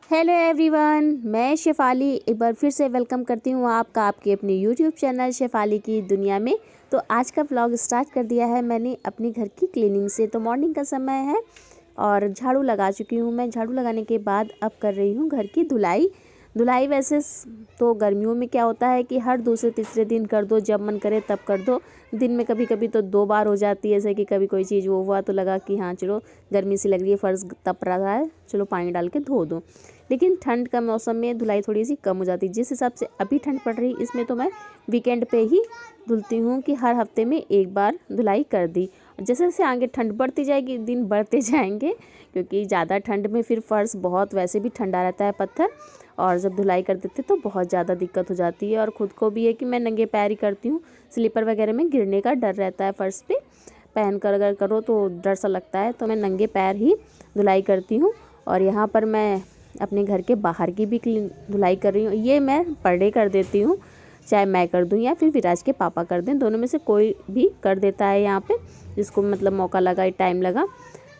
Hello everyone, मैं शेफाली एक बार फिर से वेलकम करती हूँ आपका आपके अपने यूट्यूब चैनल शेफाली की दुनिया में। तो आज का व्लॉग स्टार्ट कर दिया है मैंने अपनी घर की क्लीनिंग से। तो मॉर्निंग का समय है और झाड़ू लगा चुकी हूँ मैं। झाड़ू लगाने के बाद अब कर रही हूँ घर की धुलाई। वैसे तो गर्मियों में क्या होता है कि हर दूसरे तीसरे दिन कर दो, जब मन करे तब कर दो। दिन में कभी कभी तो 2 बार हो जाती है, जैसे कि कभी कोई चीज़ वो हुआ तो लगा कि हाँ चलो गर्मी सी लग रही है, फर्श तप रहा है, चलो पानी डाल के धो दो। लेकिन ठंड का मौसम में धुलाई थोड़ी सी कम हो जाती है। जिस हिसाब से अभी ठंड पड़ रही इसमें तो मैं वीकेंड पे ही धुलती हूँ कि हर हफ्ते में एक बार धुलाई कर दी। जैसे जैसे आगे ठंड बढ़ती जाएगी, दिन बढ़ते जाएंगे, क्योंकि ज़्यादा ठंड में फिर फर्श बहुत वैसे भी ठंडा रहता है पत्थर, और जब धुलाई कर देते तो बहुत ज़्यादा दिक्कत हो जाती है। और ख़ुद को भी है कि मैं नंगे पैर ही करती हूँ, स्लीपर वगैरह में गिरने का डर रहता है, फर्श पे पहन कर अगर करो तो डर सा लगता है, तो मैं नंगे पैर ही धुलाई करती हूँ। और यहाँ पर मैं अपने घर के बाहर की भी धुलाई कर रही हूँ। ये मैं पर डे कर देती हूँ, चाहे मैं कर दूँ या फिर विराज के पापा कर दें, दोनों में से कोई भी कर देता है यहाँ पे, जिसको मतलब मौका लगा, टाइम लगा।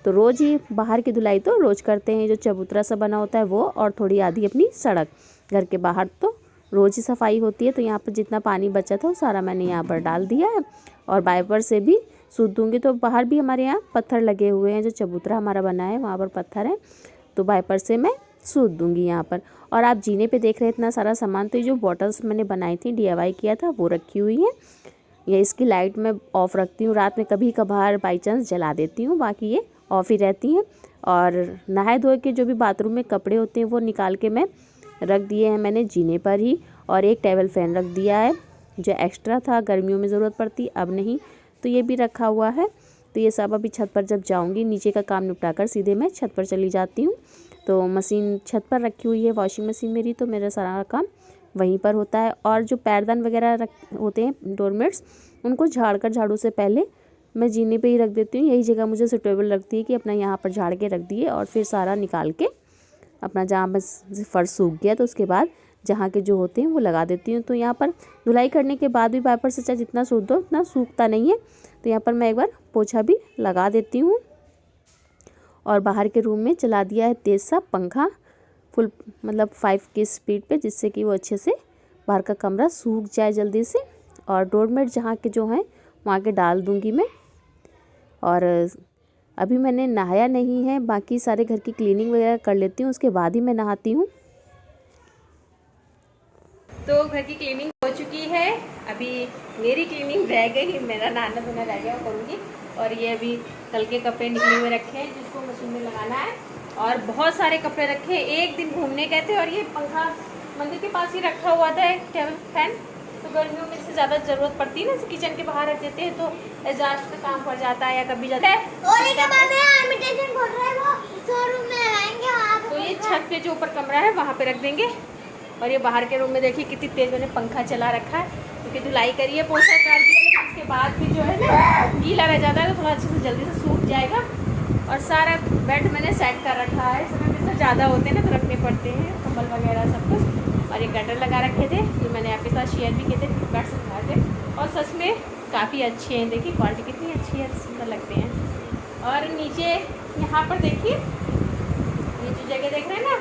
तो रोज़ ही बाहर की धुलाई तो रोज़ करते हैं, जो चबूतरा सा बना होता है वो, और थोड़ी आधी अपनी सड़क घर के बाहर तो रोज़ ही सफाई होती है। तो यहाँ पर जितना पानी बचा था वो सारा मैंने यहाँ पर डाल दिया है, और वाइपर से भी सूद दूँगी। तो बाहर भी हमारे यहाँ पत्थर लगे हुए हैं, जो चबूतरा हमारा बना है वहाँ पर पत्थर है, तो वाइपर से मैं सूद दूँगी यहाँ पर। और आप जीने पे देख रहे हैं इतना सारा सामान, तो ये जो बॉटल्स मैंने बनाई थी, DIY किया था, वो रखी हुई है। ये इसकी लाइट मैं ऑफ़ रखती हूँ, रात में कभी कभार बाई चांस जला देती हूँ, बाकी ये ऑफ़ ही रहती हैं। और नहाए धोए के जो भी बाथरूम में कपड़े होते हैं वो निकाल के मैं रख दिए हैं मैंने जीने पर ही। और एक टेबल फ़ैन रख दिया है, जो एक्स्ट्रा था, गर्मियों में ज़रूरत पड़ती, अब नहीं, तो ये भी रखा हुआ है। तो ये सब अभी छत पर जब जाऊँगी, नीचे का काम निपटा कर सीधे मैं छत पर चली जाती हूँ। तो मशीन छत पर रखी हुई है, वॉशिंग मशीन मेरी, तो मेरा सारा काम वहीं पर होता है। और जो पैरदान वगैरह होते हैं डोरमेट्स, उनको झाड़ कर झाड़ू से पहले मैं जीने पे ही रख देती हूँ। यही जगह मुझे सूटेबल लगती है कि अपना यहाँ पर झाड़ के रख दिए, और फिर सारा निकाल के अपना जहाँ बस फर्श सूख गया तो उसके बाद जहाँ के जो होते हैं वो लगा देती हूँ। तो यहाँ पर धुलाई करने के बाद भी वाइपर से चाहे जितना सूख दो उतना सूखता नहीं है, तो यहाँ पर मैं एक बार पोछा भी लगा देती हूँ। और बाहर के रूम में चला दिया है तेज़ सा पंखा, फुल मतलब 5 की स्पीड पे, जिससे कि वो अच्छे से बाहर का कमरा सूख जाए जल्दी से। और डोरमेट जहाँ के जो हैं वहाँ के डाल दूँगी मैं। और अभी मैंने नहाया नहीं है, बाकी सारे घर की क्लीनिंग वगैरह कर लेती हूँ, उसके बाद ही मैं नहाती हूँ। तो घर की क्लीनिंग हो चुकी है, अभी मेरी क्लीनिंग रह गई, मेरा नहाना धोना रह गया, वो करूँगी। और ये अभी कल के कपड़े निकले हुए रखे हैं, जिसको मशीन में लगाना है। और बहुत सारे कपड़े रखे हैं, एक दिन घूमने गए थे, और ये पंखा मंदिर के पास ही रखा हुआ था, एक टेबल फैन। तो गर्मियों में इससे ज़्यादा ज़रूरत पड़ती है ना, किचन के बाहर रख देते हैं तो एग्जॉस्ट का काम पड़ जाता है, या कभी जाता है। तो ये छत पे जो ऊपर कमरा है वहाँ पे रख देंगे। और ये बाहर के रूम में देखिए कितनी तेज़ मैंने पंखा चला रखा है, क्योंकि धुलाई करिए, पोछा कर दिया, लेकिन उसके बाद भी जो है ना गीला रह जाता है, तो थोड़ा अच्छे से जल्दी से सूख जाएगा। और सारा बेड मैंने सेट कर रखा है, इसमें भी ज़्यादा होते हैं ना तो रखने पड़ते हैं, कंबल वगैरह सब कुछ। और ये गटर लगा रखे थे, ये मैंने आपके साथ शेयर भी किए थे, फ्लिपकार्ट से उठाए थे, और सच में काफ़ी अच्छे हैं। देखिए क्वालिटी कितनी अच्छी है, सुंदर लगते हैं। और नीचे यहाँ पर देखिए, ये जो जगह देख रहे हैं ना,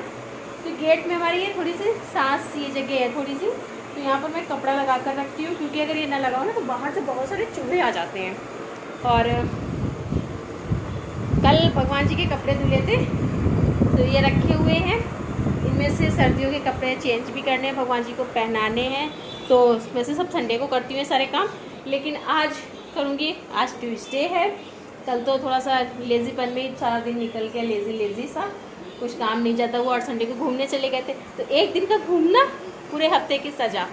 तो गेट में हमारी ये थोड़ी सी सांस सी ये जगह है थोड़ी सी, तो यहाँ पर मैं कपड़ा लगा कर रखती हूँ, क्योंकि अगर ये ना लगाओ ना तो बाहर से बहुत सारे चूहे आ जाते हैं। और कल भगवान जी के कपड़े धुले थे, तो ये रखे हुए हैं, इनमें से सर्दियों के कपड़े चेंज भी करने हैं, भगवान जी को पहनाने हैं। तो वैसे सब संडे को करती हूँ सारे काम, लेकिन आज करूँगी, आज ट्यूसडे है। कल तो थोड़ा सा लेज़ीपन में ही सारा दिन निकल गया, लेज़ी सा, कुछ काम नहीं जाता हुआ, और संडे को घूमने चले गए थे। तो एक दिन का घूमना पूरे हफ्ते की सज़ा,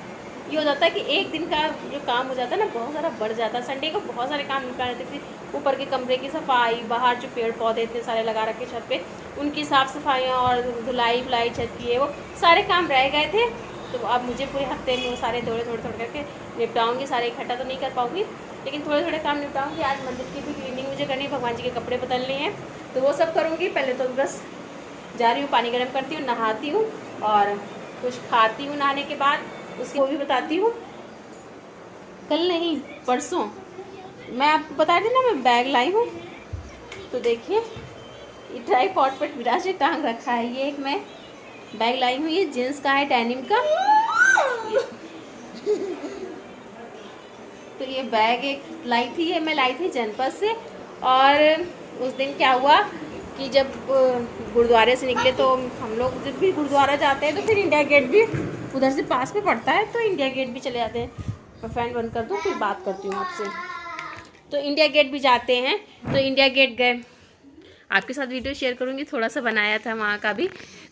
ये हो जाता है कि एक दिन का जो काम हो जाता है ना बहुत सारा बढ़ जाता है। संडे को बहुत सारे काम निपटा देते थे, ऊपर के कमरे की सफाई, बाहर जो पेड़ पौधे इतने सारे लगा रखे छत पे, उनकी साफ़ सफाइयाँ और धुलाई वुलाई छत की है, वो सारे काम रह गए थे। तो अब मुझे पूरे हफ्ते में वो सारे थोड़े करके निपटाऊँगी, सारे इकट्ठा तो नहीं कर पाऊँगी, लेकिन थोड़े काम निपटाऊँगी। आज मंदिर की भी क्लीनिंग मुझे करनी है, भगवान जी के कपड़े बदलने हैं, तो वो सब करूँगी। पहले तो बस जा रही हूँ, पानी गर्म करती हूँ, नहाती हूँ, और कुछ खाती हूँ नहाने के बाद, उसकी वो भी बताती हूँ। कल नहीं परसों मैं आपको बता दी ना, मैं बैग लाई हूँ, तो देखिए ये ट्राईपॉड पर विराज ने टांग रखा है। ये एक मैं बैग लाई हूँ, ये जीन्स का है, डेनिम का। तो ये बैग एक लाई थी, ये मैं लाई थी जनपद से। और उस दिन क्या हुआ कि जब गुरुद्वारे से निकले तो हम लोग जब भी गुरुद्वारा जाते हैं तो फिर इंडिया गेट भी उधर से पास में पड़ता है, तो इंडिया गेट भी चले जाते हैं। मैं फैन बंद कर दूँ फिर बात करती हूँ आपसे। तो इंडिया गेट भी जाते हैं, तो इंडिया गेट गए, आपके साथ वीडियो शेयर करूँगी, थोड़ा सा बनाया था वहाँ का भी।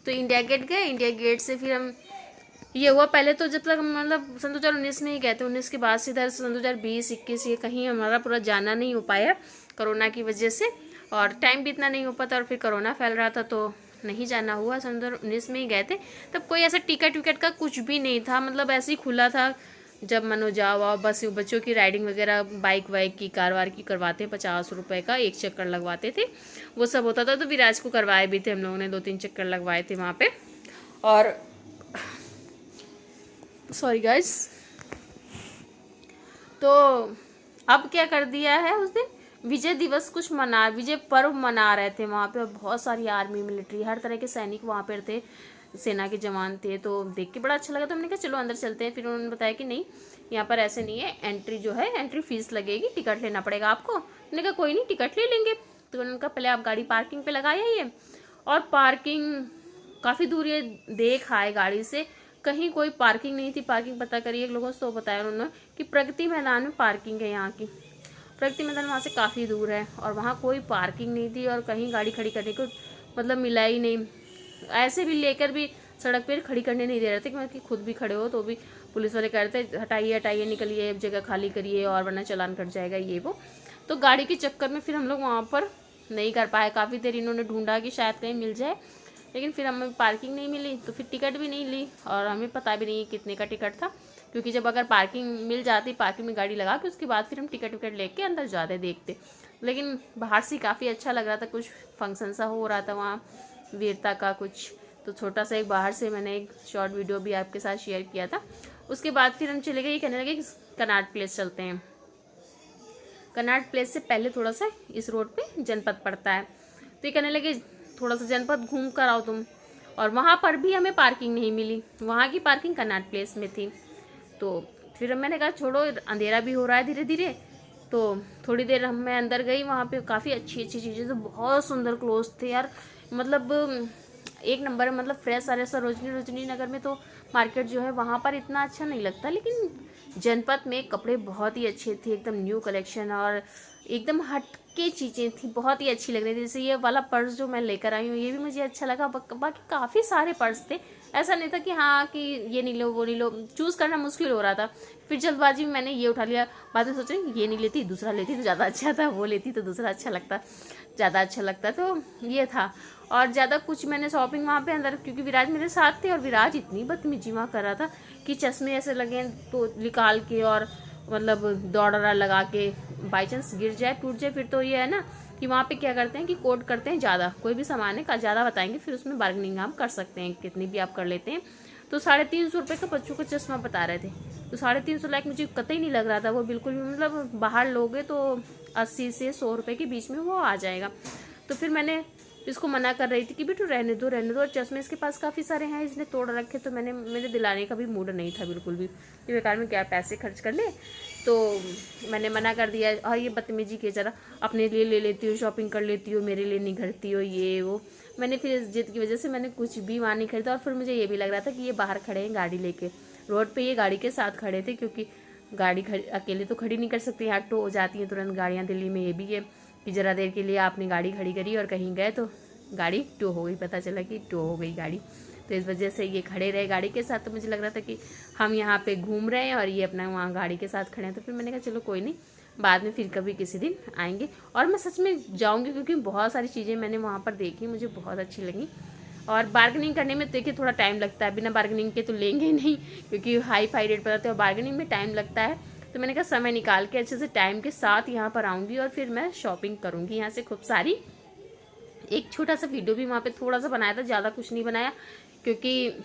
तो इंडिया गेट गए, इंडिया गेट से फिर हम ये हुआ, पहले तो जब तक हम मतलब सन 2019 में ही गए थे, 19 के बाद से इधर सन 2020-21 ये कहीं हमारा पूरा जाना नहीं हो पाया कोरोना की वजह से, और टाइम भी इतना नहीं हो पाता, और फिर कोरोना फैल रहा था तो नहीं जाना हुआ। सन 2019 में ही गए थे, तब कोई ऐसा टिकट विकट का कुछ भी नहीं था, मतलब ऐसे ही खुला था, जब मनो जाओ आओ, बस बच्चों की राइडिंग वगैरह बाइक वाइक की कार वार की करवाते हैं, 50 रुपये का एक चक्कर लगवाते थे, वो सब होता था। तो विराज को करवाए भी थे हम लोगों ने, 2-3 चक्कर लगवाए थे वहाँ पे। और सॉरी गाइस, तो अब क्या कर दिया है, उस दिन विजय दिवस कुछ मना, विजय पर्व मना रहे थे वहाँ पे, और बहुत सारी आर्मी मिलिट्री हर तरह के सैनिक वहाँ पर थे, सेना के जवान थे। तो देख के बड़ा अच्छा लगा, तो हमने कहा चलो अंदर चलते हैं। फिर उन्होंने बताया कि नहीं, यहाँ पर ऐसे नहीं है, एंट्री जो है एंट्री फीस लगेगी, टिकट लेना पड़ेगा आपको। मैंने कहा कोई नहीं, टिकट ले लेंगे। तो उन्होंने कहा पहले आप गाड़ी पार्किंग पे लगाइए, और पार्किंग काफ़ी दूर ये देख आए गाड़ी से, कहीं कोई पार्किंग नहीं थी। पार्किंग पता करिए, एक लोगों से तो बताया उन्होंने कि प्रगति मैदान में पार्किंग है यहाँ की। प्रगति मैदान वहाँ से काफ़ी दूर है, और वहाँ कोई पार्किंग नहीं थी, और कहीं गाड़ी खड़ी करने को मतलब मिला ही नहीं। ऐसे भी लेकर भी सड़क पर खड़ी करने नहीं दे रहे थे, क्योंकि खुद भी खड़े हो तो भी पुलिस वाले कह रहे थे हटाइए हटाइए, निकलिए, जगह खाली करिए, और वरना चालान कट जाएगा ये वो। तो गाड़ी के चक्कर में फिर हम लोग वहाँ पर नहीं कर पाए, काफ़ी देर इन्होंने ढूंढा कि शायद कहीं मिल जाए, लेकिन फिर हमें पार्किंग नहीं मिली, तो फिर टिकट भी नहीं ली, और हमें पता भी नहीं कितने का टिकट था, क्योंकि जब अगर पार्किंग मिल जाती, पार्किंग में गाड़ी लगा के उसके बाद फिर हम टिकट विकट लेके अंदर जाते देखते। लेकिन बाहर से काफ़ी अच्छा लग रहा था, कुछ फंक्शन सा हो रहा था वहाँ वीरता का कुछ, तो छोटा सा एक बाहर से मैंने एक शॉर्ट वीडियो भी आपके साथ शेयर किया था। उसके बाद फिर हम चले गए, ये कहने लगे कनॉट प्लेस चलते हैं। कनॉट प्लेस से पहले थोड़ा सा इस रोड पे जनपद पड़ता है, तो ये कहने लगे थोड़ा सा जनपद घूम कर आओ तुम। और वहाँ पर भी हमें पार्किंग नहीं मिली, वहाँ की पार्किंग कनॉट प्लेस में थी। तो फिर मैंने कहा छोड़ो, अंधेरा भी हो रहा है धीरे धीरे, तो थोड़ी देर मैं अंदर गई। वहाँ पे काफ़ी अच्छी अच्छी चीज़ें, तो बहुत सुंदर क्लोथ थे यार, मतलब एक नंबर है, मतलब फ्रेश सारे। सरोजनी नगर में तो मार्केट जो है वहाँ पर इतना अच्छा नहीं लगता, लेकिन जनपद में कपड़े बहुत ही अच्छे थे, एकदम न्यू कलेक्शन, और एकदम हटके चीज़ें थी, बहुत ही अच्छी लग रही थी। जैसे ये वाला पर्स जो मैं लेकर आई हूँ, ये भी मुझे अच्छा लगा। बाकी काफ़ी सारे पर्स थे, ऐसा नहीं था कि हाँ कि ये नहीं लो वो नहीं लो, चूज़ करना मुश्किल हो रहा था। फिर जल्दबाजी में मैंने ये उठा लिया, बाद में सोचा ये नहीं लेती, दूसरा लेती तो ज़्यादा अच्छा था, वो लेती तो दूसरा ज़्यादा अच्छा लगता, तो ये था। और ज़्यादा कुछ मैंने शॉपिंग वहाँ पे अंदर, क्योंकि विराज मेरे साथ थे, और विराज इतनी बदतमीजी वहाँ कर रहा था कि चश्मे ऐसे लगे तो निकाल के, और मतलब दौड़ रहा लगा के, बाई चांस गिर जाए टूट जाए, फिर तो ये है ना कि वहाँ पे क्या करते हैं कि कोट करते हैं ज़्यादा, कोई भी सामान है ज़्यादा बताएंगे, फिर उसमें बार्गेनिंग हम कर सकते हैं, कितनी भी आप कर लेते हैं। तो 350 रुपये का बच्चों का चश्मा बता रहे थे, तो 350 लाइक मुझे कतई नहीं लग रहा था वो, बिल्कुल भी, मतलब बाहर लोगे तो 80 से 100 रुपये के बीच में वो आ जाएगा। तो फिर मैंने इसको मना कर रही थी कि बेटू रहने दो, और चश्मे इसके पास काफ़ी सारे हैं, इसने तोड़ रखे, तो मेरे दिलाने का भी मूड नहीं था बिल्कुल भी, कि बेकार में क्या पैसे खर्च कर ले, तो मैंने मना कर दिया। और ये बदतमीजी के जरा, अपने लिए ले लेती हो, शॉपिंग कर लेती हो, मेरे लिए नहीं करती हो, ये वो। मैंने फिर इस जिद की वजह से मैंने कुछ भी वहाँ नहीं खरीदा। और फिर मुझे ये भी लग रहा था कि ये बाहर खड़े हैं गाड़ी लेके, रोड पे ये गाड़ी के साथ खड़े थे, क्योंकि गाड़ी अकेले तो खड़ी नहीं कर सकती, यहाँ टो हो जाती हैं तुरंत गाड़ियाँ। दिल्ली में ये भी है कि ज़रा देर के लिए आपने गाड़ी खड़ी करी और कहीं गए तो गाड़ी टो हो गई, पता चला कि टो हो गई गाड़ी, तो इस वजह से ये खड़े रहे गाड़ी के साथ। तो मुझे लग रहा था कि हम यहाँ पे घूम रहे हैं और ये अपना वहाँ गाड़ी के साथ खड़े हैं। तो फिर मैंने कहा चलो कोई नहीं, बाद में फिर कभी किसी दिन आएंगे। और मैं सच में जाऊँगी, क्योंकि बहुत सारी चीज़ें मैंने वहाँ पर देखी, मुझे बहुत अच्छी लगी। और बार्गेनिंग करने में देखिए थोड़ा टाइम लगता है, बिना बार्गेनिंग के तो लेंगे नहीं, क्योंकि हाई फाई रेट बताते हैं और बार्गेनिंग में टाइम लगता है। तो मैंने कहा समय निकाल के अच्छे से टाइम के साथ यहाँ पर आऊँगी और फिर मैं शॉपिंग करूँगी यहाँ से खूब सारी। एक छोटा सा वीडियो भी वहाँ पे थोड़ा सा बनाया था, ज़्यादा कुछ नहीं बनाया, क्योंकि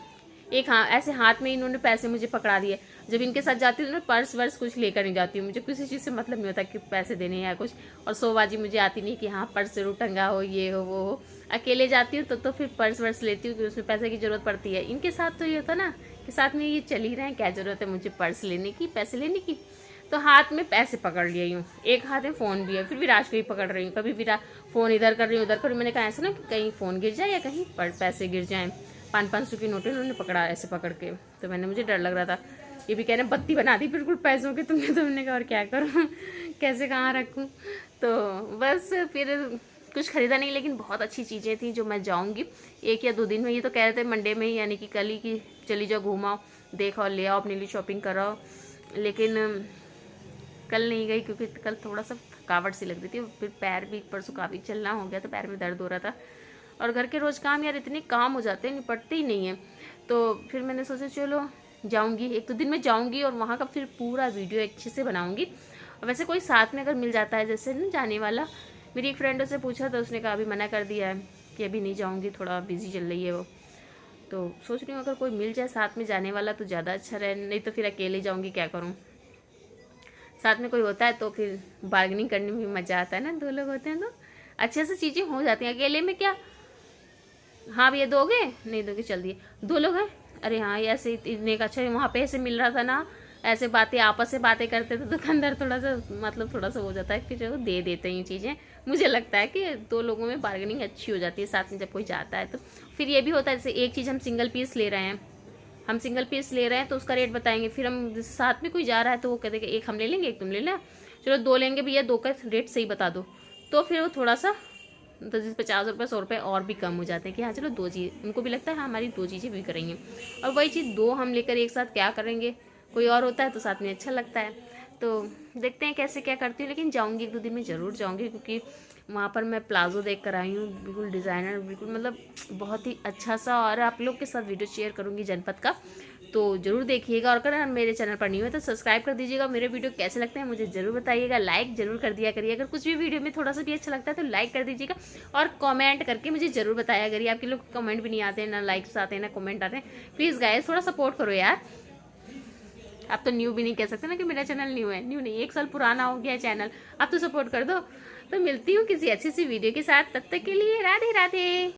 एक हाँ ऐसे हाथ में इन्होंने पैसे मुझे पकड़ा दिए। जब इनके साथ जाती हूँ तो पर्स वर्स कुछ लेकर नहीं जाती हूँ, मुझे किसी चीज़ से मतलब नहीं होता कि पैसे देने या कुछ। और सोबाजी मुझे आती नहीं कि हाँ पर्स जरूर टंगा हो, ये हो वो हो। अकेले जाती हूँ तो फिर पर्स वर्स लेती हूँ कि उसमें पैसे की ज़रूरत पड़ती है। इनके साथ तो ये होता ना कि साथ में ये चल ही रहे हैं, क्या ज़रूरत है मुझे पर्स लेने की, पैसे लेने की। तो हाथ में पैसे पकड़ लिए यूँ, एक हाथ में फ़ोन भी है, फिर विराज को ही पकड़ रही हूँ। कभी विराज फ़ोन इधर कर रही हूँ उधर कर रही हूँ। मैंने कहा ऐसा ना कि कहीं फ़ोन गिर जाए या कहीं पैसे गिर जाएँ। 500 की नोटें उन्होंने पकड़ा ऐसे पकड़ के, तो मैंने मुझे डर लग रहा था। ये भी कह रहे बत्ती बना दी बिल्कुल पैसों की तुमने कहा और क्या करूँ कैसे कहाँ रखूँ। तो बस फिर कुछ खरीदा नहीं, लेकिन बहुत अच्छी चीज़ें थी जो मैं जाऊँगी 1 या 2 दिन में। ये तो कह रहे थे मंडे में ही, यानी कि कल ही, कि चली जाओ घूमाओ देखो ले आओ अपने लिए शॉपिंग कराओ। लेकिन कल नहीं गई क्योंकि कल थोड़ा सा थकावट सी लग रही थी, फिर पैर भी परसों काफ़ी चलना हो गया तो पैर में दर्द हो रहा था। और घर के रोज़ काम यार इतने काम हो जाते हैं, निपटते ही नहीं है। तो फिर मैंने सोचा चलो जाऊंगी 1-2 दिन में जाऊंगी और वहाँ का फिर पूरा वीडियो अच्छे से बनाऊंगी। और वैसे कोई साथ में अगर मिल जाता है जैसे ना जाने वाला, मेरी एक फ्रेंड से पूछा तो उसने कहा अभी मना कर दिया है कि अभी नहीं जाऊँगी, थोड़ा बिजी चल रही है वो। तो सोच रही हूँ अगर कोई मिल जाए साथ में जाने वाला तो ज़्यादा अच्छा रहे, नहीं तो फिर अकेले जाऊँगी क्या करूँ। साथ में कोई होता है तो फिर बार्गेनिंग करने में भी मज़ा आता है ना, 2 लोग होते हैं तो अच्छे से चीज़ें हो जाती हैं। अकेले में क्या, हाँ भैया दोगे, नहीं दोगे चल दिए। 2 लोग हैं, अरे हाँ ये ऐसे इतने का, अच्छा वहाँ पे ऐसे मिल रहा था ना, ऐसे बातें आपस में बातें करते थे, दुकानदार थोड़ा सा मतलब थोड़ा सा हो जाता है कि जो दे देते हैं ये चीज़ें। मुझे लगता है कि 2 लोगों में बार्गेनिंग अच्छी हो जाती है साथ में जब कोई जाता है तो। फिर ये भी होता है जैसे एक चीज़ हम सिंगल पीस ले रहे हैं, तो उसका रेट बताएंगे, फिर हम साथ में कोई जा रहा है तो वो कहते हैं एक हम ले लेंगे एक तुम ले लेना, चलो 2 लेंगे भैया, 2 का रेट सही बता दो। तो फिर वो थोड़ा सा 50 रुपये 100 रुपये और भी कम हो जाते हैं कि हाँ चलो 2 चीज़, उनको भी लगता है हाँ हमारी 2 चीज़ें भी करेंगे। और वही चीज़ 2 हम लेकर एक साथ क्या करेंगे, कोई और होता है तो साथ में अच्छा लगता है। तो देखते हैं कैसे क्या करती हूँ, लेकिन जाऊँगी 1-2 दिन में ज़रूर जाऊँगी, क्योंकि वहाँ पर मैं प्लाजो देख कर आई हूँ, बिल्कुल डिज़ाइनर, बिल्कुल मतलब बहुत ही अच्छा सा। और आप लोग के साथ वीडियो शेयर करूँगी जनपद का, तो ज़रूर देखिएगा। और अगर मेरे चैनल पर नहीं हो तो सब्सक्राइब कर दीजिएगा। मेरे वीडियो कैसे लगते हैं मुझे ज़रूर बताइएगा, लाइक ज़रूर कर दिया करिए। अगर कुछ भी वीडियो में थोड़ा सा भी अच्छा लगता है तो लाइक कर दीजिएगा, और कमेंट करके मुझे ज़रूर बताया करिए। आपके लोग कमेंट भी नहीं आते हैं, ना लाइक्स आते हैं ना कमेंट आते हैं। प्लीज़ गाइस थोड़ा सपोर्ट करो यार। आप तो न्यू भी नहीं कह सकते ना कि मेरा चैनल न्यू है, न्यू नहीं 1 साल पुराना हो गया है चैनल, आप तो सपोर्ट कर दो। तो मिलती हूँ किसी अच्छी सी वीडियो के साथ, तब तक के लिए राधे राधे।